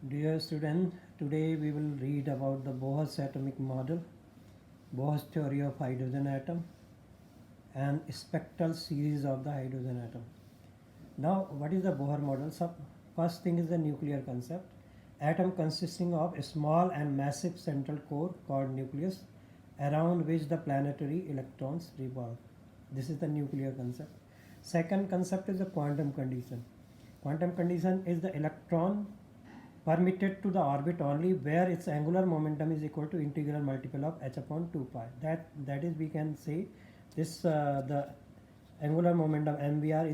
Dear student, today we will read about the Bohr's atomic model, Bohr's theory of hydrogen atom, and spectral series of the hydrogen atom. Now, what is the Bohr model? So, first thing is the nuclear concept. Atom consisting of a small and massive central core called nucleus, around which the planetary electrons revolve. This is the nuclear concept. Second concept is the quantum condition. Quantum condition is the electron permitted to the orbit only where its angular momentum is equal to integral multiple of h upon 2 pi. That is, we can say this the angular momentum mvr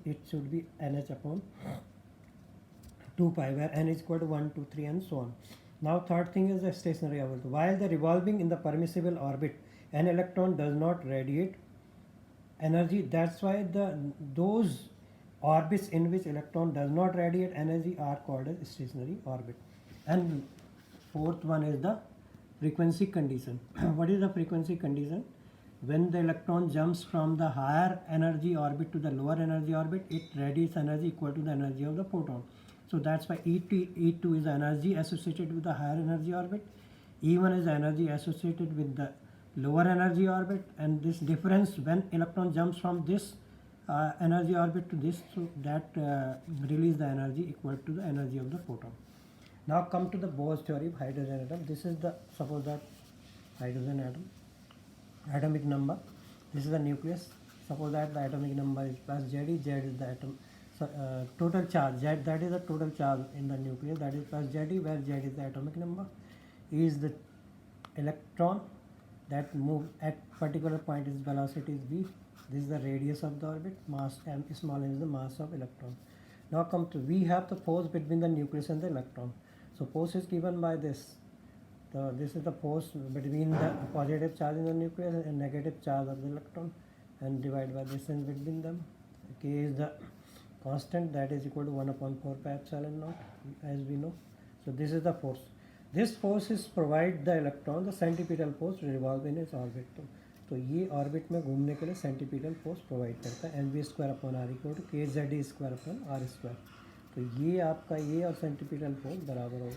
it should be nh upon 2 pi, where n is equal to 1, 2, 3 and so on. Now third thing is the stationary orbit. While the revolving in the permissible orbit, an electron does not radiate energy. That's why those orbits in which electron does not radiate energy are called as stationary orbit. And fourth one is the frequency condition. What is the frequency condition? When the electron jumps from the higher energy orbit to the lower energy orbit, it radiates energy equal to the energy of the photon. So that's why E2 is the energy associated with the higher energy orbit, E1 is the energy associated with the lower energy orbit, and this difference when electron jumps from this energy orbit to this, so that release the energy equal to the energy of the photon. Now come to the Bohr's theory of hydrogen atom. This is the, suppose that hydrogen atom, atomic number, this is the nucleus. Suppose that the atomic number is plus Z is the atom, so, total charge Z, that is the total charge in the nucleus, that is plus Z, where Z is the atomic number, is the electron that move at particular point, its velocity is v. This is the radius of the orbit, mass m, small m is the mass of electron. Now come to, we have the force between the nucleus and the electron. So force is given by this. This is the force between the positive charge in the nucleus and negative charge of the electron, and divide by distance between them. K is the constant, that is equal to 1 upon 4 pi epsilon naught, as we know. So this is the force. This force is provide the electron the centripetal force to revolve in its orbit. तो ये orbit में घूमने के लिए centripetal force provide करता है, M V square upon R equal to K Z E square upon R square. तो ये आपका ये और सेंटीपीटल फोर्स बराबर होगा.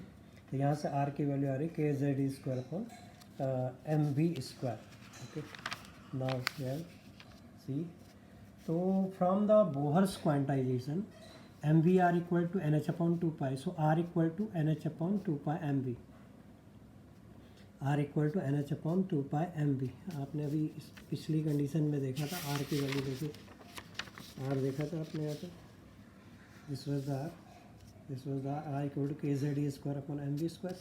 तो यहाँ से आर की वैल्यू आ रही K Z E square upon M V square. Okay, now here see. तो from the Bohr's quantization M V R equal to N H upon 2 pi, so R equal to N H upon 2 pi M V, R equal to N H upon 2 pi M V. आपने अभी पिछली condition में देखा था, are की value देखिए, are देखा था आपने यहाँ पे, this was the R, this was the R equal to K Z E square upon M V square.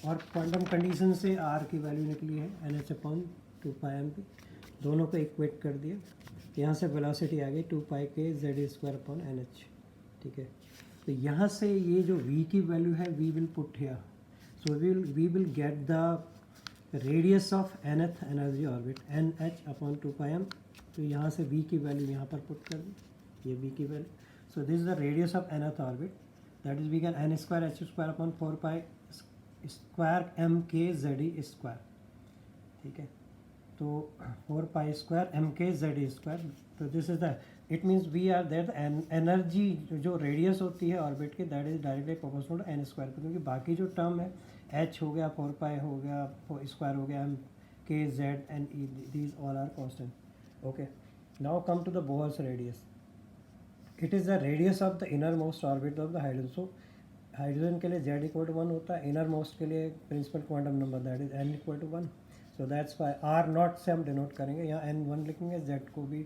और क्वांटम कंडीशन से आर की वैल्यू निकली है N H upon 2 pi M V. दोनों को इक्वेट कर दिया, यहाँ से वेलोसिटी आ गई 2 पाई के जेड ई स्क्वायर अपॉन एन एच. ठीक है, तो यहाँ से ये जो v की वैल्यू है we will put here. So we will get the radius of nth energy orbit n H upon 2 pi m. तो यहाँ से v की वैल्यू यहाँ पर पुट कर दी, ये v की value. So this is the radius of nth orbit, that is we can n square h square upon 4 pi square m k Z E square. ठीक है, तो 4 pi square m k Z ई square. तो this is the, it means we are there energy जो radius होती है orbit के, that is directly proportional to n square. क्योंकि बाकी जो टर्म है एच हो गया, 4 पाई हो गया, स्क्वायर हो गया, m k z and e, these all are constant. Okay, now come to the Bohr's radius. It is the radius of the inner most orbit of the hydrogen. So hydrogen के लिए Z equal to 1 होता है, inner most के लिए principal quantum number that is n equal to 1. So that's why r naught से हम denote करेंगे, यहाँ एन 1 लिखेंगे, जेड को भी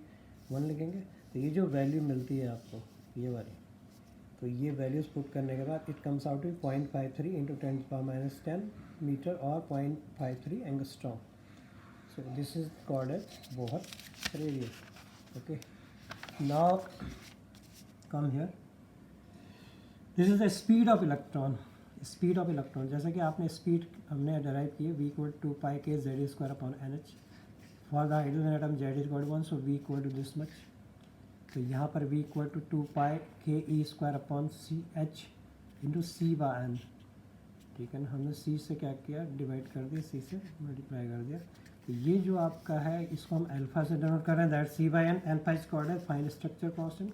1 लिखेंगे. तो ये जो वैल्यू मिलती है आपको, ये वाली, तो ये वैल्यूज़ पुट करने के बाद it comes out to 0.53 into 10⁻⁻10 metre और 0.53 angstrom. So this is called as Bohr radius. Okay, now come here, this is the speed of electron. Speed of electron, जैसे कि आपने स्पीड हमने डिराइव की है, we equal 2 pi K Z square upon N H. For the hydrogen atom Z equal 1, so V equal to this much. तो यहाँ पर v equal to 2 pi K E square upon C H into C by N. ठीक है ना, हमने c से क्या किया, डिवाइड कर दिया, c से मल्टीप्लाई कर दिया. तो ये जो आपका है इसको हम अल्फा से डिनोट कर रहे हैं, that c by n. Alpha is called as fine structure constant.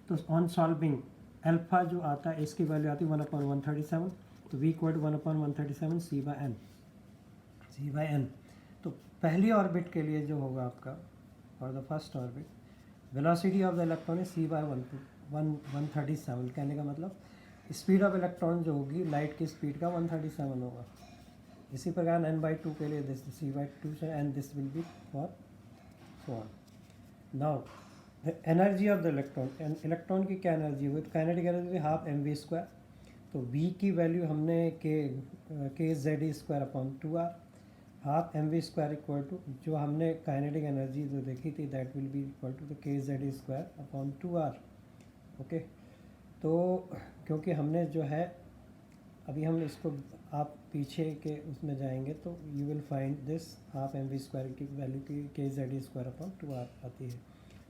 तो ऑन सॉल्विंग अल्फ़ा जो आता है इसकी वैल्यू आती है 1/137, तो v equal to 1/137 c by n। तो पहली ऑर्बिट के लिए जो होगा आपका for the first orbit, velocity of the electron is c by 137। कहने का मतलब स्पीड ऑफ इलेक्ट्रॉन जो होगी लाइट की स्पीड का 137 होगा। इसी प्रकार n/2 के लिए this c/2 and this will be for so on. Now the energy of the electron, electron की क्या एनर्जी होगी, तो काइनेटिक एनर्जी हाफ mv²। तो v की वैल्यू हमने K Z square upon 2r, half mv² equal to जो हमने kinetic energy जो देखी थी that will be equal to the K Z square upon 2r। Okay, तो क्योंकि हमने जो है अभी हम इसको आप पीछे के उसमें जाएंगे तो you will find this half mv² की वैल्यू की के जेड स्क्वायर अपॉन 2r आती है।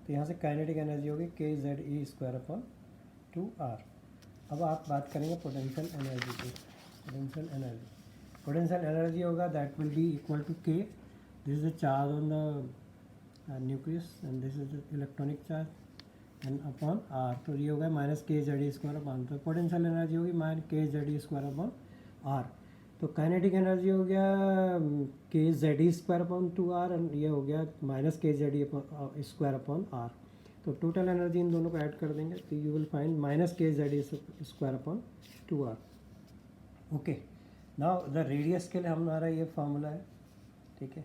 तो यहाँ से काइनेटिक एनर्जी होगी के जेड ई स्क्वायर अपॉन 2r। अब आप बात करेंगे पोटेंशियल एनर्जी की। पोटेंशियल एनर्जी होगा that will be equal to K, this is the charge on the nucleus and this is the electronic charge and upon R. तो ये होगा minus K Z square upon, तो potential energy होगी minus K Z square upon R. तो kinetic energy हो गया के Z square upon 2r and ये हो गया minus K Z square upon R. तो टोटल एनर्जी इन दोनों को ऐड कर देंगे तो you will find minus K Z square upon 2r। Okay, now the radius के लिए हमारा ये फार्मूला है, ठीक है।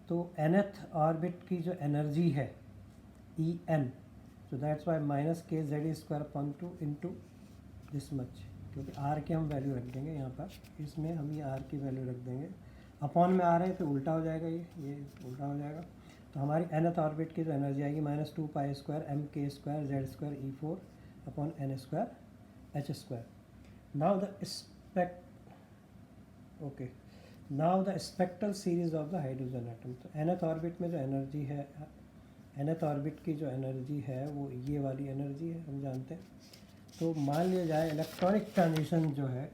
तो nth ऑर्बिट की जो एनर्जी है E N, so that's why minus K Z square upon 2 into this much, क्योंकि आर की हम वैल्यू रख देंगे यहाँ पर, इसमें हम ये आर की वैल्यू रख देंगे। अपॉन में आ रहे हैं तो उल्टा हो जाएगा, ये उल्टा हो जाएगा। तो हमारी nth ऑर्बिट की जो एनर्जी आएगी minus 2π² mk² z² e4 upon n² h²। Now the okay, now the spectral series of the hydrogen atom. तो nth ऑर्बिट में जो एनर्जी है, nth ऑर्बिट की जो एनर्जी है वो ये वाली एनर्जी है, हम जानते हैं। तो मान लिया जाए इलेक्ट्रॉनिक ट्रांजिशन जो है,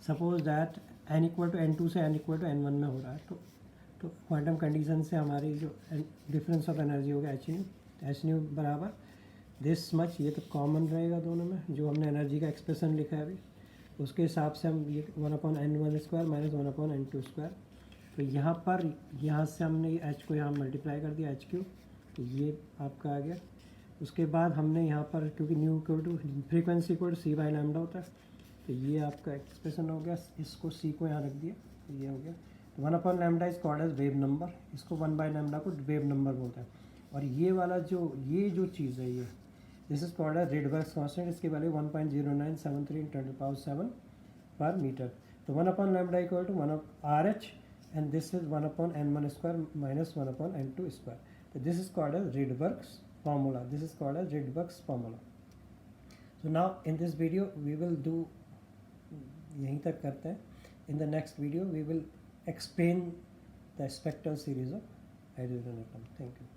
suppose that n equal to n2 से n इक्वल टू n1 में हो रहा है, तो क्वांटम कंडीशन से हमारी जो डिफरेंस ऑफ एनर्जी होगा एच न्यू बराबर दिस मच। ये तो कॉमन रहेगा दोनों में, जो हमने एनर्जी का एक्सप्रेशन लिखा है अभी उसके हिसाब से हम ये 1/n1² माइनस 1/n2²। तो यहाँ पर यहाँ से हमने एच को यहाँ मल्टीप्लाई कर दिया HQ, तो ये आपका आ गया। उसके बाद हमने यहाँ पर क्योंकि nu equal to frequency equal to c/λ होता है, तो ये आपका एक्सप्रेशन हो गया। इसको c को यहाँ रख दिया, तो ये हो गया। तो 1/λ is called as wave number, इसको 1/λ को वेव नंबर बोलते हैं। और ये वाला ये जो चीज़ है ये this is called as Rydberg's constant, इसकी वैल्यू 1.0973 × 10⁻⁷ पर मीटर। तो 1/λ equal to 1/RH and this is 1/n1² minus 1/n2²। तो this is called as Rydberg's formula. This is called as Rydberg's formula. So now in this video we will do, यहीं तक करते हैं। In the next video we will explain the spectral series of hydrogen atom. Thank you.